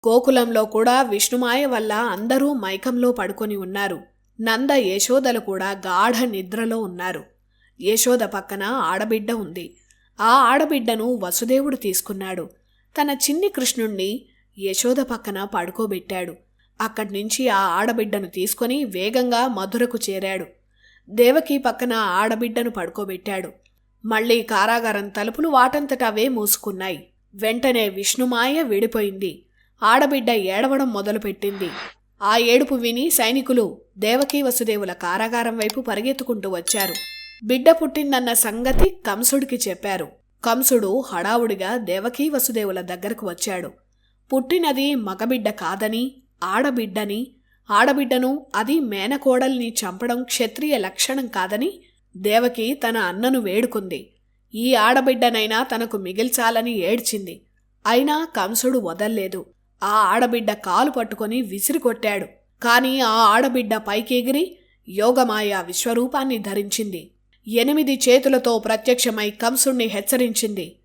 గోకులంలో కూడా విష్ణుమాయ వల్ల అందరూ మైకంలో పడుకొని ఉన్నారు. నంద యశోదలు కూడా గాఢ నిద్రలో ఉన్నారు. యశోద పక్కన ఆడబిడ్డ ఉంది. ఆ ఆడబిడ్డను వసుదేవుడు తీసుకున్నాడు. తన చిన్ని కృష్ణుణ్ణి యశోద పక్కన పడుకోబెట్టాడు. అక్కడ్నుంచి ఆ ఆడబిడ్డను తీసుకొని వేగంగా మధురకు చేరాడు. దేవకీ పక్కన ఆడబిడ్డను పడుకోబెట్టాడు. మళ్లీ కారాగారం తలుపులు వాటంతటవే మూసుకున్నాయి. వెంటనే విష్ణుమాయ విడిపోయింది. ఆడబిడ్డ ఏడవడం మొదలుపెట్టింది. ఆ ఏడుపు విని సైనికులు దేవకీ వసుదేవుల కారాగారం వైపు పరిగెత్తుకుంటూ వచ్చారు. బిడ్డ పుట్టిందన్న సంగతి కంసుడికి చెప్పారు. కంసుడు హడావుడిగా దేవకీ వసుదేవుల దగ్గరకు వచ్చాడు. పుట్టినది మగబిడ్డ కాదని, ఆడబిడ్డని, ఆడబిడ్డను అది మేనకోడల్ని చంపడం క్షత్రియ లక్షణం కాదని దేవకి తన అన్నను వేడుకుంది. ఈ ఆడబిడ్డనైనా తనకు మిగిల్చాలని ఏడ్చింది. అయినా కంసుడు వదల్లేదు. ఆ ఆడబిడ్డ కాలు పట్టుకొని విసిరికొట్టాడు. కాని ఆ ఆడబిడ్డ పైకెగిరి యోగమాయ విశ్వరూపాన్ని ధరించింది. 8 చేతులతో ప్రత్యక్షమై కంసుణ్ణి హెచ్చరించింది.